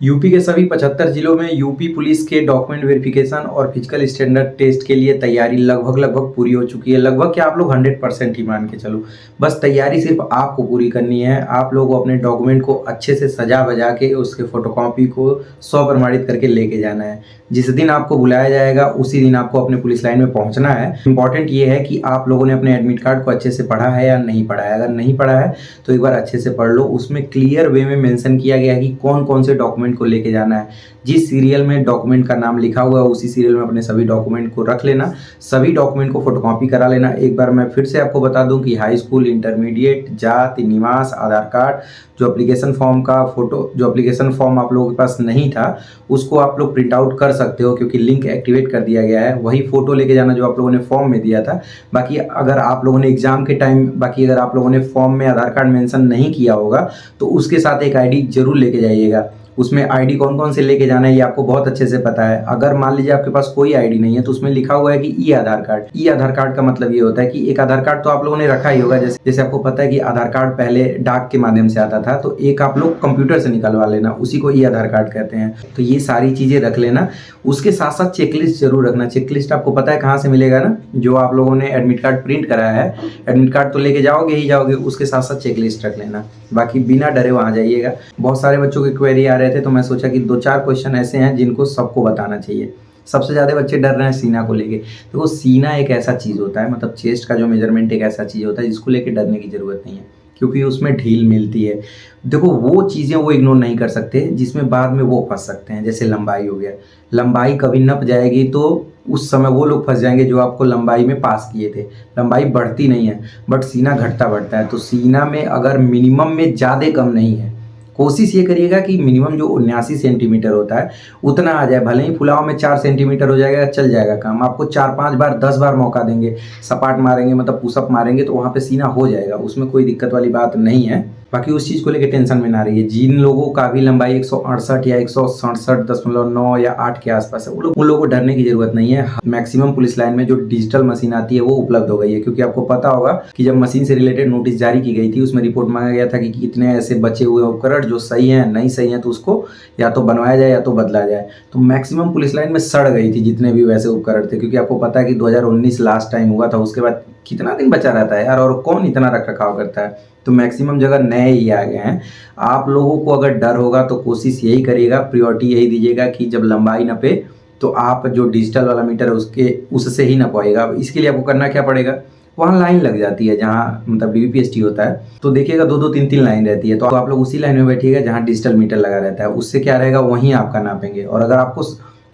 UP के सभी 75 जिलों में यूपी पुलिस के डॉक्यूमेंट वेरिफिकेशन और फिजिकल स्टैंडर्ड टेस्ट के लिए तैयारी लगभग पूरी हो चुकी है। लगभग क्या, आप लोग 100% ही मान के चलो। बस तैयारी सिर्फ आपको पूरी करनी है। आप लोग अपने डॉक्यूमेंट को अच्छे से सजा बजा के उसके फोटोकॉपी को 100 प्रमाणित करके लेके जाना है। जिस दिन आपको बुलाया जाएगा उसी दिन आपको अपने पुलिस लाइन में पहुंचना है। इंपॉर्टेंट ये है कि आप लोगों ने अपने एडमिट कार्ड को अच्छे से पढ़ा है या नहीं पढ़ा है। अगर नहीं पढ़ा है तो एक बार अच्छे से पढ़ लो। उसमें क्लियर वे में मेंशन किया गया है कि कौन कौन से डॉक्यूमेंट को लेके जाना है। जिस सीरियल में डॉक्यूमेंट का नाम लिखा हुआ है उसी सीरियल में अपने सभी डॉक्यूमेंट को रख लेना। सभी डॉक्यूमेंट को फोटोकॉपी करा लेना। एक बार मैं फिर से आपको बता दूं कि हाई स्कूल, इंटरमीडिएट, जाति, निवास, आधार कार्ड, जो एप्लीकेशन फॉर्म आप लोगों के पास नहीं था उसको आप लोग प्रिंट आउट कर सकते हो, क्योंकि लिंक एक्टिवेट कर दिया गया है। वही फोटो लेके जाना जो आप लोगों ने फॉर्म में दिया था। बाकी अगर आप लोगों ने एग्जाम के टाइम अगर आप लोगों ने फॉर्म में आधार कार्ड मेंशन नहीं किया होगा तो उसके साथ एक आईडी जरूर लेके जाइएगा। उसमें आईडी कौन कौन से लेके जाना है ये आपको बहुत अच्छे से पता है। अगर मान लीजिए आपके पास कोई आईडी नहीं है तो उसमें लिखा हुआ है कि ई आधार कार्ड। ई आधार कार्ड का मतलब ये होता है कि एक आधार कार्ड तो आप लोगों ने रखा ही होगा। जैसे आपको पता है कि आधार कार्ड पहले डाक के माध्यम से आता था, तो एक आप लोग कंप्यूटर से निकलवा लेना, उसी को ई आधार कार्ड कहते हैं। तो ये सारी चीजें रख लेना। उसके साथ साथ चेकलिस्ट जरूर रखना। चेकलिस्ट आपको पता है कहाँ से मिलेगा ना, जो आप लोगों ने एडमिट कार्ड प्रिंट कराया है। एडमिट कार्ड तो लेके जाओगे ही जाओगे, उसके साथ साथ चेकलिस्ट रख लेना। बाकी बिना डरे वहां जाइएगा। बहुत सारे बच्चों के क्वेरी आ रहे थे तो मैं सोचा कि 2-4 क्वेश्चन ऐसे हैं जिनको सबको बताना चाहिए। सबसे ज्यादा बच्चे डर रहे हैं सीना को लेके। तो वो सीना एक ऐसा चीज होता है, मतलब चेस्ट का जो मेजरमेंट एक ऐसा चीज होता है जिसको लेके डरने की जरूरत नहीं है, क्योंकि उसमें ढील मिलती है। देखो वो चीज़ें वो इग्नोर नहीं कर सकते जिसमें बाद में वो फंस सकते हैं। जैसे लंबाई हो गया, लंबाई कभी नप जाएगी तो उस समय वो लोग फंस जाएंगे जो आपको लंबाई में पास किए थे। लंबाई बढ़ती नहीं है बट सीना घटता बढ़ता है। तो सीना में अगर मिनिमम में ज़्यादा कम नहीं है, कोशिश ये करिएगा कि मिनिमम जो 79 सेंटीमीटर होता है उतना आ जाए। भले ही फुलाव में 4 सेंटीमीटर हो जाएगा, चल जाएगा काम। आपको 4-5 बार 10 बार मौका देंगे, सपाट मारेंगे मतलब पुशअप मारेंगे तो वहाँ पे सीना हो जाएगा। उसमें कोई दिक्कत वाली बात नहीं है। बाकी उस चीज़ को लेकर टेंशन में ना रहिए। जिन लोगों का भी लंबाई 168 या 167.9 या 8 के आसपास है उन लोगों को डरने की जरूरत नहीं है। मैक्सिमम पुलिस लाइन में जो डिजिटल मशीन आती है वो उपलब्ध हो गई है, क्योंकि आपको पता होगा कि जब मशीन से रिलेटेड नोटिस जारी की गई थी उसमें रिपोर्ट मांगा गया था कि कितने ऐसे बचे हुए उपकरण जो सही हैं, नहीं सही हैं, तो उसको या तो बनवाया जाए या तो बदला जाए। तो मैक्सिमम पुलिस लाइन में सड़ गई थी जितने भी वैसे उपकरण थे, क्योंकि आपको पता है कि 2019 लास्ट टाइम हुआ था। उसके बाद कितना दिन बचा रहता है यार, और कौन इतना रख रखाव करता है। तो मैक्सिमम जगह नए ही आ गए हैं। आप लोगों को अगर डर होगा तो कोशिश यही करिएगा, प्रायोरिटी यही दीजिएगा कि जब लंबाई नपे तो आप जो डिजिटल वाला मीटर है उससे ही नपाइएगा। इसके लिए आपको करना क्या पड़ेगा, वहाँ लाइन लग जाती है जहाँ मतलब DVPST होता है, तो देखिएगा 2-2 3-3 लाइन रहती है। तो आप लोग उसी लाइन में बैठिएगा जहाँ डिजिटल मीटर लगा रहता है। उससे क्या रहेगा, वहीं आपका नापेंगे। और अगर आपको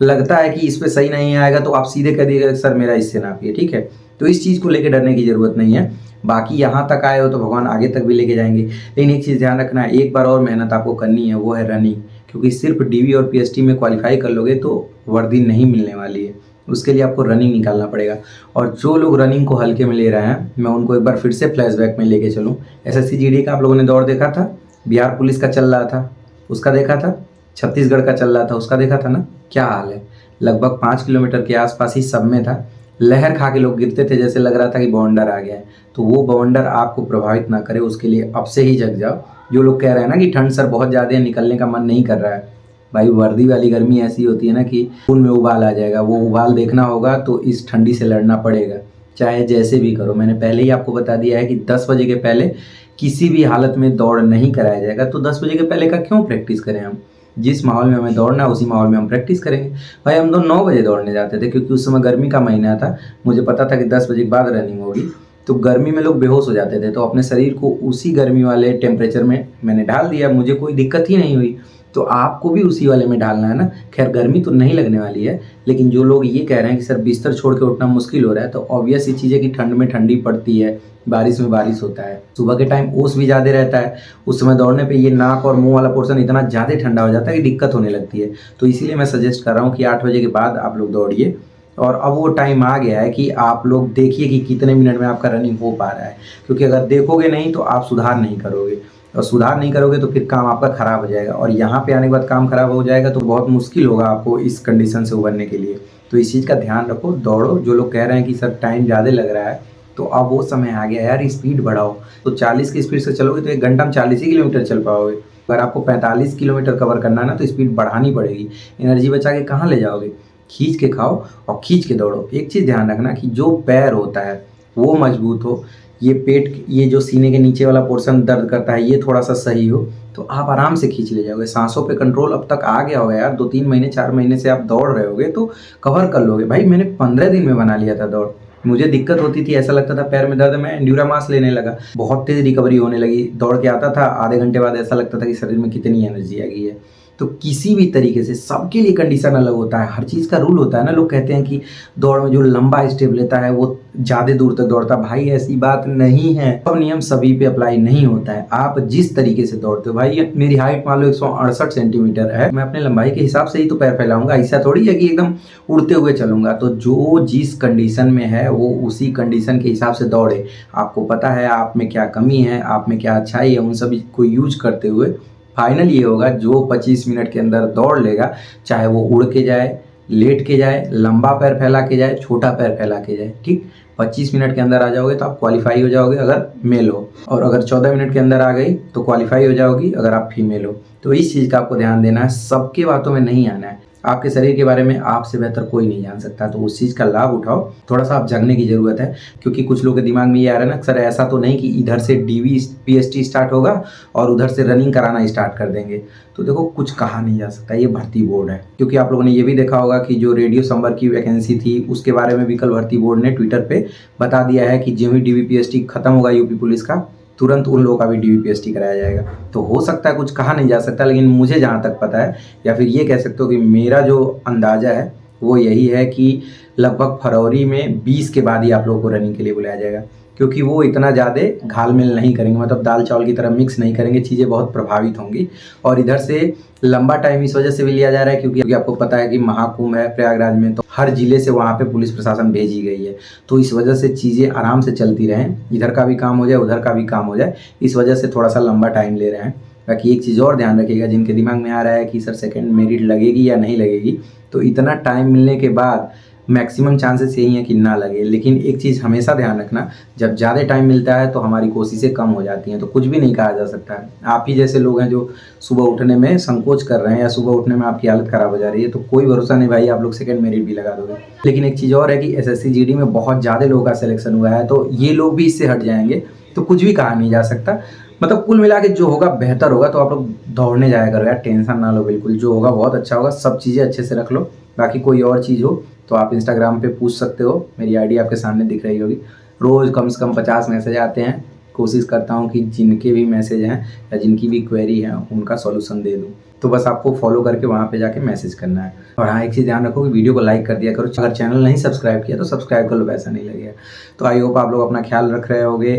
लगता है कि इस पे सही नहीं आएगा तो आप सीधे कह दीजिएगा सर मेरा इससे नापिए, ठीक है। तो इस चीज़ को लेकर डरने की जरूरत नहीं है। बाकी यहाँ तक आए हो तो भगवान आगे तक भी लेके जाएंगे। लेकिन एक चीज़ ध्यान रखना है, एक बार और मेहनत आपको करनी है, वो है रनिंग। क्योंकि सिर्फ DV और PST में क्वालिफाई कर लोगे तो वर्दी नहीं मिलने वाली है। उसके लिए आपको रनिंग निकालना पड़ेगा। और जो लोग रनिंग को हल्के में ले रहे हैं मैं उनको एक बार फिर से फ्लैशबैक में लेके चलूँ। SSC GD का आप लोगों ने दौर देखा था, बिहार पुलिस का चल रहा था उसका देखा था, छत्तीसगढ़ का चल रहा था उसका देखा था ना, क्या हाल है। लगभग 5 किलोमीटर के आसपास ही सब में था। लहर खा के लोग गिरते थे, जैसे लग रहा था कि बवंडर आ गया है। तो वो बवंडर आपको प्रभावित ना करे, उसके लिए अब से ही जग जाओ। जो लोग कह रहे हैं ना कि ठंड सर बहुत ज़्यादा है, निकलने का मन नहीं कर रहा है, भाई वर्दी वाली गर्मी ऐसी होती है ना कि खून में उबाल आ जाएगा। वो उबाल देखना होगा तो इस ठंडी से लड़ना पड़ेगा, चाहे जैसे भी करो। मैंने पहले ही आपको बता दिया है कि 10 बजे के पहले किसी भी हालत में दौड़ नहीं कराया जाएगा। तो 10 बजे के पहले का क्यों प्रैक्टिस करें हम। जिस माहौल में हमें दौड़ना है उसी माहौल में हम प्रैक्टिस करेंगे। भाई हम तो 9 बजे दौड़ने जाते थे, क्योंकि उस समय गर्मी का महीना था। मुझे पता था कि 10 बजे के बाद रनिंग होगी, तो गर्मी में लोग बेहोश हो जाते थे। तो अपने शरीर को उसी गर्मी वाले टेम्परेचर में मैंने डाल दिया, मुझे कोई दिक्कत ही नहीं हुई। तो आपको भी उसी वाले में डालना है ना। खैर गर्मी तो नहीं लगने वाली है, लेकिन जो लोग ये कह रहे हैं कि सर बिस्तर छोड़ के उठना मुश्किल हो रहा है, तो ऑब्वियस ही चीज़ है कि ठंड में ठंडी पड़ती है, बारिश में बारिश होता है, सुबह के टाइम ओस भी ज़्यादा रहता है। उस समय दौड़ने पे ये नाक और मुंह वाला पोर्शन इतना ज़्यादा ठंडा हो जाता है कि दिक्कत होने लगती है। तो इसीलिए मैं सजेस्ट कर रहा हूँ कि 8 बजे के बाद आप लोग दौड़िए। और अब वो टाइम आ गया है कि आप लोग देखिए कि कितने मिनट में आपका रनिंग हो पा रहा है, क्योंकि अगर देखोगे नहीं तो आप सुधार नहीं करोगे, और सुधार नहीं करोगे तो फिर काम आपका खराब हो जाएगा। और यहाँ पे आने के बाद काम खराब हो जाएगा तो बहुत मुश्किल होगा आपको इस कंडीशन से उभरने के लिए। तो इस चीज़ का ध्यान रखो, दौड़ो। जो लोग कह रहे हैं कि सर टाइम ज़्यादा लग रहा है, तो अब वो समय आ गया यार, स्पीड बढ़ाओ। तो 40 की स्पीड से चलोगे तो 1 घंटा में 40 ही किलोमीटर चल पाओगे। अगर आपको 45 किलोमीटर कवर करना है ना तो स्पीड बढ़ानी पड़ेगी। एनर्जी बचा के कहाँ ले जाओगे? खींच के खाओ और खींच के दौड़ो। एक चीज़ ध्यान रखना कि जो पैर होता है वो मजबूत हो, ये पेट, ये जो सीने के नीचे वाला पोर्शन दर्द करता है ये थोड़ा सा सही हो, तो आप आराम से खींच ले जाओगे। सांसों पे कंट्रोल अब तक आ गया होगा यार, 2-3 महीने 4 महीने से आप दौड़ रहे होगे तो कवर कर लोगे। भाई मैंने 15 दिन में बना लिया था दौड़। मुझे दिक्कत होती थी, ऐसा लगता था पैर में दर्द, मैं एंड्यूरा मास लेने लगा, बहुत तेज रिकवरी होने लगी। दौड़ के आता था, आधे घंटे बाद ऐसा लगता था कि शरीर में कितनी एनर्जी आ गई है। तो किसी भी तरीके से सबके लिए कंडीशन अलग होता है, हर चीज़ का रूल होता है ना। लोग कहते हैं कि दौड़ में जो लंबा स्टेप लेता है वो ज़्यादा दूर तक दौड़ता है। भाई ऐसी बात नहीं है, सब नियम सभी पे अप्लाई नहीं होता है। आप जिस तरीके से दौड़ते हो, भाई मेरी हाइट मान लो 168 सेंटीमीटर है, मैं अपने लंबाई के हिसाब से ही तो पैर फैलाऊंगा, ऐसा थोड़ी है कि एकदम उड़ते हुए चलूंगा। तो जो जिस कंडीशन में है वो उसी कंडीशन के हिसाब से दौड़े। आपको पता है आप में क्या कमी है, आप में क्या अच्छाई है, उन सभी को यूज करते हुए फाइनल ये होगा जो 25 मिनट के अंदर दौड़ लेगा, चाहे वो उड़ के जाए, लेट के जाए, लंबा पैर फैला के जाए, छोटा पैर फैला के जाए, ठीक, 25 मिनट के अंदर आ जाओगे तो आप क्वालिफाई हो जाओगे अगर मेल हो, और अगर 14 मिनट के अंदर आ गई तो क्वालिफाई हो जाओगी अगर आप फीमेल हो। तो इस चीज़ का आपको ध्यान देना है, सबके बातों में नहीं आना है। आपके शरीर के बारे में आपसे बेहतर कोई नहीं जान सकता, तो उस चीज़ का लाभ उठाओ। थोड़ा सा आप जगने की ज़रूरत है, क्योंकि कुछ लोगों के दिमाग में ये आ रहा है ना, सर ऐसा तो नहीं कि इधर से डीवी पीएसटी स्टार्ट होगा और उधर से रनिंग कराना स्टार्ट कर देंगे। तो देखो कुछ कहा नहीं जा सकता, ये भर्ती बोर्ड है। क्योंकि आप लोगों ने ये भी देखा होगा कि जो रेडियो संवर की वैकेंसी थी उसके बारे में भी कल भर्ती बोर्ड ने ट्विटर पे बता दिया है कि जो ही डीवीपीएसटी खत्म होगा यूपी पुलिस का, तुरंत उन लोगों का भी डीवीपीएसटी कराया जाएगा। तो हो सकता है, कुछ कहा नहीं जा सकता, लेकिन मुझे जहाँ तक पता है, या फिर ये कह सकते हो कि मेरा जो अंदाज़ा है वो यही है कि लगभग फरवरी में 20 के बाद ही आप लोगों को रनिंग के लिए बुलाया जाएगा। क्योंकि वो इतना ज़्यादा घाल-मेल नहीं करेंगे, मतलब दाल चावल की तरह मिक्स नहीं करेंगे, चीज़ें बहुत प्रभावित होंगी। और इधर से लंबा टाइम इस वजह से भी लिया जा रहा है क्योंकि आपको पता है कि महाकुंभ है प्रयागराज में, तो हर जिले से वहाँ पे पुलिस प्रशासन भेजी गई है। तो इस वजह से चीज़ें आराम से चलती रहें, इधर का भी काम हो जाए, उधर का भी काम हो जाए, इस वजह से थोड़ा सा लंबा टाइम ले रहे हैं। बाकी एक चीज़ और ध्यान रखिएगा, जिनके दिमाग में आ रहा है कि सर सेकंड मेरिट लगेगी या नहीं लगेगी, तो इतना टाइम मिलने के बाद मैक्सिमम चांसेस यही हैं कि ना लगे। लेकिन एक चीज़ हमेशा ध्यान रखना, जब ज़्यादा टाइम मिलता है तो हमारी कोशिशें कम हो जाती हैं, तो कुछ भी नहीं कहा जा सकता है। आप ही जैसे लोग हैं जो सुबह उठने में संकोच कर रहे हैं या सुबह उठने में आपकी हालत ख़राब हो जा रही है, तो कोई भरोसा नहीं भाई आप लोग सेकंड मेरिट भी लगा दोगे। लेकिन एक चीज़ और है कि एसएससी जीडी में बहुत ज़्यादा लोगों का सिलेक्शन हुआ है, तो ये लोग भी इससे हट जाएंगे, तो कुछ भी कहा नहीं जा सकता। मतलब कुल मिला के जो होगा बेहतर होगा। तो आप लोग दौड़ने जाया करो यार, टेंशन ना लो बिल्कुल, जो होगा बहुत अच्छा होगा। सब चीज़ें अच्छे से रख लो। बाकी कोई और चीज़ हो तो आप इंस्टाग्राम पे पूछ सकते हो, मेरी आईडी आपके सामने दिख रही होगी। रोज़ कम से कम 50 मैसेज आते हैं, कोशिश करता हूँ कि जिनके भी मैसेज हैं या जिनकी भी क्वेरी है उनका सॉल्यूशन दे दूँ। तो बस आपको फॉलो करके वहाँ पे जाके मैसेज करना है। और हाँ, एक चीज़ ध्यान रखो कि वीडियो को लाइक कर दिया करो। अगर चैनल नहीं सब्सक्राइब किया तो सब्सक्राइब कर लो, पैसा नहीं लगेगा। तो आई होप आप लोग अपना ख्याल रख रहे होगे,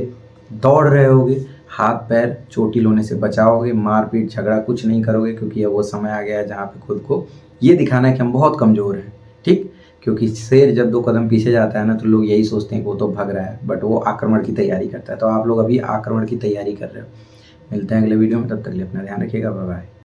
दौड़ रहे होगे, हाथ पैर चोटिल होने से बचाओगे, मारपीट झगड़ा कुछ नहीं करोगे, क्योंकि अब वो समय आ गया है जहाँ पे खुद को ये दिखाना है कि हम बहुत कमज़ोर हैं, ठीक। क्योंकि शेर जब 2 कदम पीछे जाता है ना, तो लोग यही सोचते हैं कि वो तो भाग रहा है, बट वो आक्रमण की तैयारी करता है। तो आप लोग अभी आक्रमण की तैयारी कर रहे हो। मिलते हैं अगले वीडियो में, तब तक के लिए अपना ध्यान रखिएगा। Bye bye.